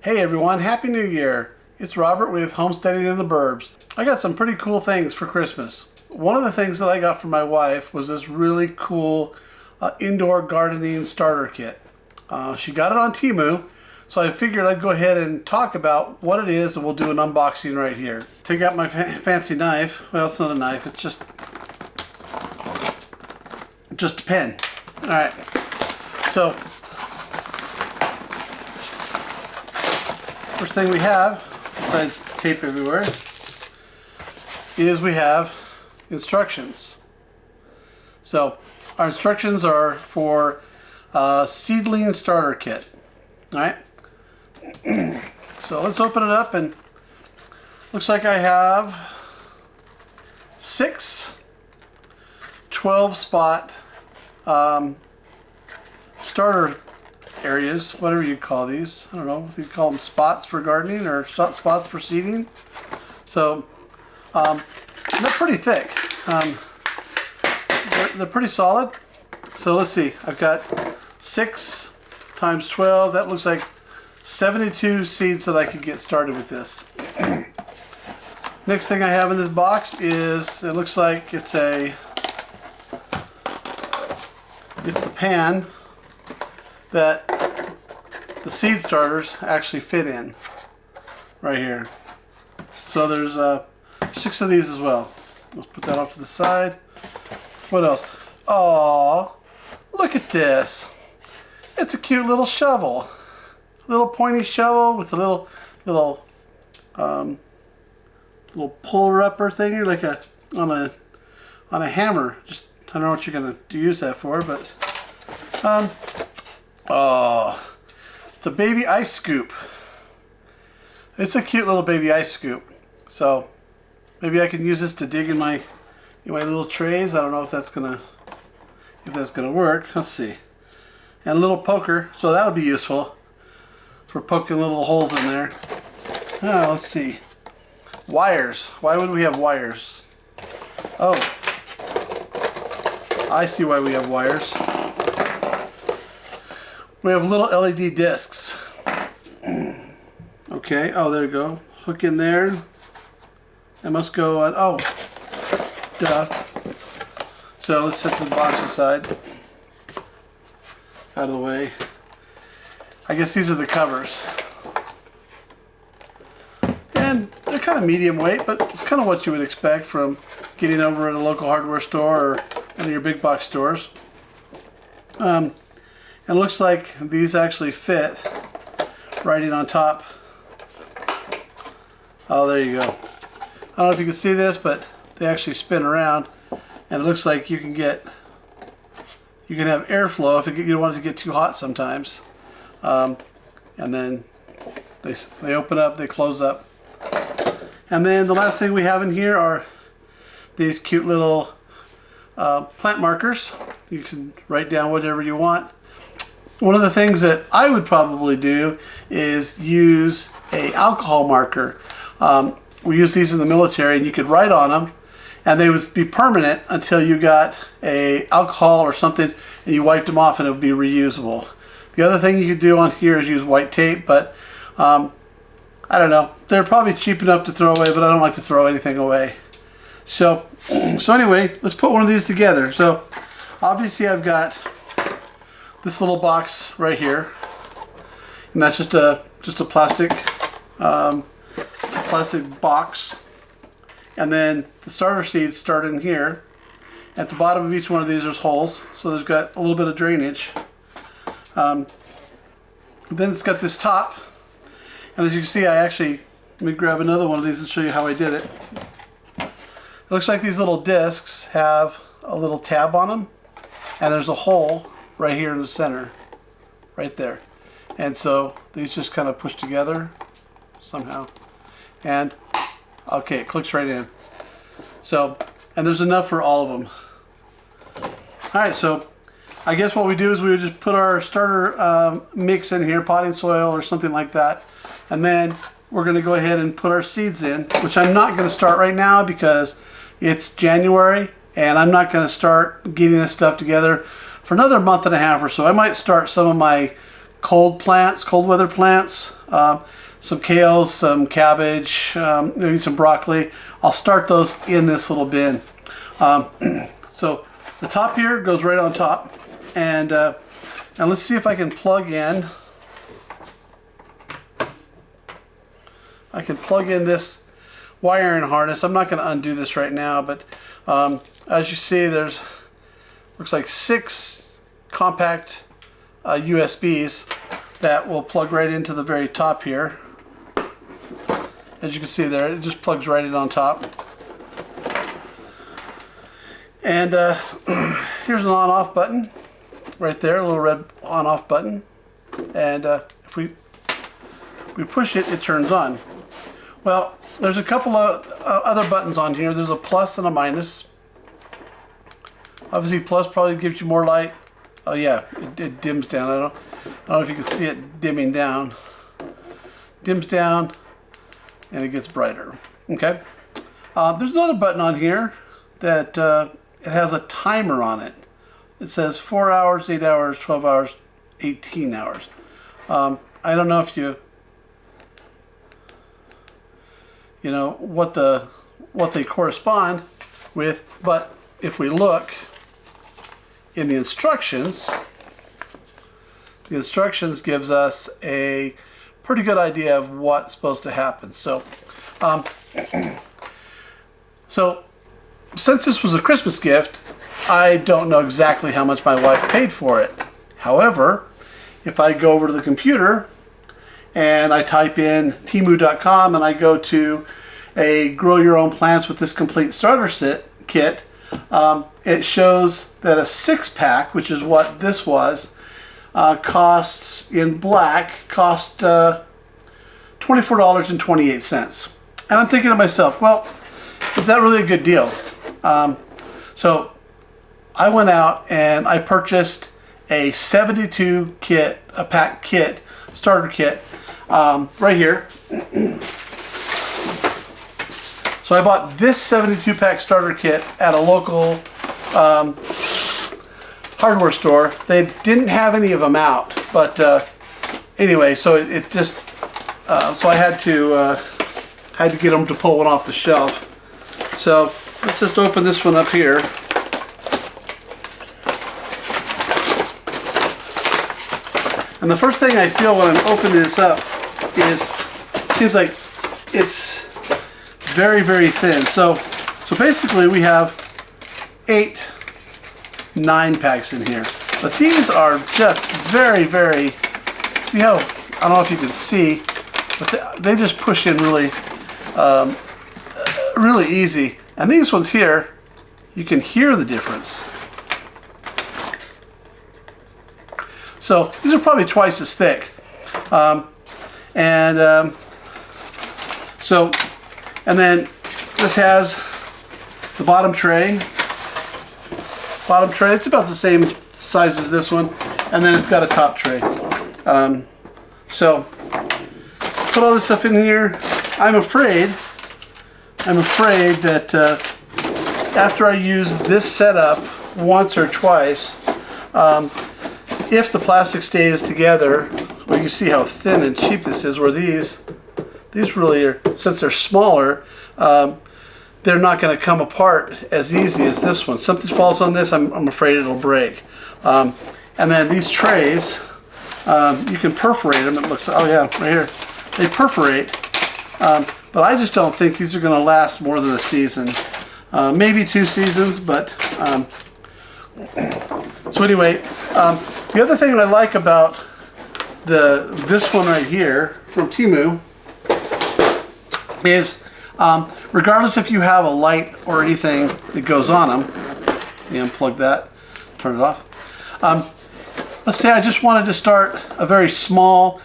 Hey everyone, Happy New Year! It's Robert with Homesteading in the Burbs. I got some pretty cool things for Christmas. One of the things that I got for my wife was this really cool indoor gardening starter kit. She got it on Temu, so I figured I'd go ahead and talk about what it is, and we'll do an unboxing right here. Take out my fancy knife. Well, it's not a knife, it's just a pen. Alright, so first thing we have, besides tape everywhere, is we have instructions. So our instructions are for Seedling starter kit. Alright, so let's open it up, and looks like I have 6 12-spot starter areas, whatever you call these. I don't know if you call them spots for gardening or spots for seeding. So they're pretty thick. They're pretty solid. So let's see, I've got 6 times 12. That looks like 72 seeds that I could get started with this. Next thing I have in this box is, it looks like it's the pan that the seed starters actually fit in right here. So there's 6 of these as well. Let's put that off to the side. What else? Oh, look at this. It's a cute little shovel. Little pointy shovel with a little puller upper thingy, like on a hammer. Just, I don't know what you're gonna use that for, but oh, it's a baby ice scoop. It's a cute little baby ice scoop. So maybe I can use this to dig in my little trays. I don't know if that's gonna work. Let's see. And a little poker, so that'll be useful for poking little holes in there. Oh, let's see. Wires. Why would we have wires? Oh, I see why we have wires. We have little LED discs. Okay, oh, there you go. Hook in there. That must go on, oh, duh. So let's set the box aside. Out of the way. I guess these are the covers. And they're kind of medium weight, but it's kind of what you would expect from getting over at a local hardware store or one of your big box stores. It looks like these actually fit right in on top. Oh, there you go. I don't know if you can see this, but they actually spin around, and it looks like you can have airflow if you don't want it to get too hot sometimes. And then they open up, they close up. And then the last thing we have in here are these cute little plant markers. You can write down whatever you want. One of the things that I would probably do is use a alcohol marker. We use these in the military, and you could write on them, and they would be permanent until you got a alcohol or something and you wiped them off, and it would be reusable. The other thing you could do on here is use white tape, but I don't know. They're probably cheap enough to throw away, but I don't like to throw anything away. So anyway, let's put one of these together. So obviously I've got this little box right here, and that's just a plastic box. And then the starter seeds start in here. At the bottom of each one of these there's holes, so there's got a little bit of drainage. Then it's got this top, and as you can see, let me grab another one of these and show you how I did it. It looks like these little discs have a little tab on them, and there's a hole right here in the center, right there. And so these just kind of push together somehow, and okay, it clicks right in. So, and there's enough for all of them. Alright, so I guess what we do is we would just put our starter mix in here, potting soil or something like that, and then we're going to go ahead and put our seeds in, which I'm not going to start right now because it's January, and I'm not going to start getting this stuff together for another month and a half or so. I might start some of my cold plants, cold weather plants, some kales, some cabbage, maybe some broccoli. I'll start those in this little bin. So the top here goes right on top, and let's see if I can plug in. I can plug in this wiring harness. I'm not going to undo this right now, but as you see, there's looks like 6 compact USBs that will plug right into the very top here. As you can see there, it just plugs right in on top. And here's an on-off button right there, a little red on-off button. And if we push it, it turns on. Well, there's a couple of other buttons on here. There's a plus and a minus. Obviously, plus probably gives you more light. Oh yeah, it dims down. I don't know if you can see it dimming down. Dims down, and it gets brighter. Okay. There's another button on here that it has a timer on it. It says 4 hours, 8 hours, 12 hours, 18 hours. I don't know if you know what they correspond with, but if we look in the instructions gives us a pretty good idea of what's supposed to happen. So since this was a Christmas gift, I don't know exactly how much my wife paid for it. However, if I go over to the computer and I type in Temu.com and I go to a grow your own plants with this complete starter kit, it shows that a 6-pack, which is what this was, costs in black, cost $24.28. And I'm thinking to myself, well, is that really a good deal? So I went out and I purchased a 72 kit, a pack kit, starter kit, right here. So I bought this 72 pack starter kit at a local hardware store. They didn't have any of them out, but anyway, so it just so I had to get them to pull one off the shelf. So let's just open this one up here. And the first thing I feel when I'm opening this up is it seems like it's very, very thin. So basically we have 8 9-packs in here. But these are just very, very, see how, I don't know if you can see, but they just push in really, really easy. And these ones here, you can hear the difference. So these are probably twice as thick. And then this has the bottom tray. It's about the same size as this one. And then it's got a top tray. So put all this stuff in here. I'm afraid that after I use this setup once or twice, if the plastic stays together, well, you see how thin and cheap this is, where these really are, since they're smaller, they're not going to come apart as easy as this one. Something falls on this, I'm afraid it'll break. And then these trays, you can perforate them. It looks, oh yeah, right here. They perforate, but I just don't think these are going to last more than a season. Maybe 2 seasons, but so anyway, the other thing I like about this one right here from Temu is regardless if you have a light or anything that goes on them, let me unplug that, turn it off. Let's say I just wanted to start a very small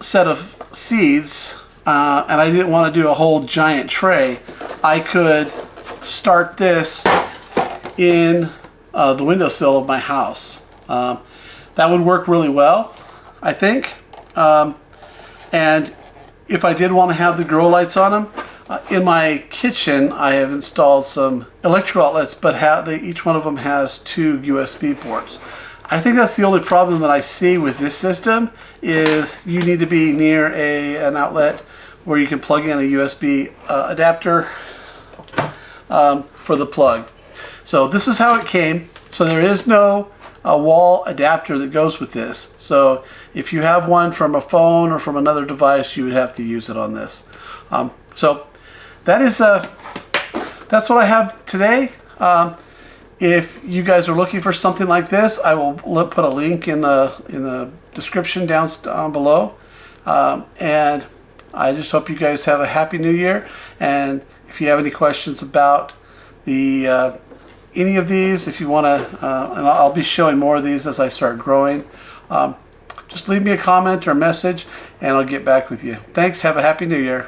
set of seeds and I didn't want to do a whole giant tray. I could start this in the windowsill of my house. That would work really well, I think. And if I did want to have the grow lights on them, in my kitchen I have installed some electrical outlets, but each one of them has 2 USB ports. I think that's the only problem that I see with this system is you need to be near an outlet where you can plug in a USB adapter for the plug. So this is how it came. So there is no wall adapter that goes with this. So if you have one from a phone or from another device, you would have to use it on this. So that is that's what I have today. If you guys are looking for something like this, I will put a link in the description down below. And I just hope you guys have a happy new year. And if you have any questions about the any of these, if you want to, and I'll be showing more of these as I start growing, just leave me a comment or a message, and I'll get back with you. Thanks. Have a happy new year.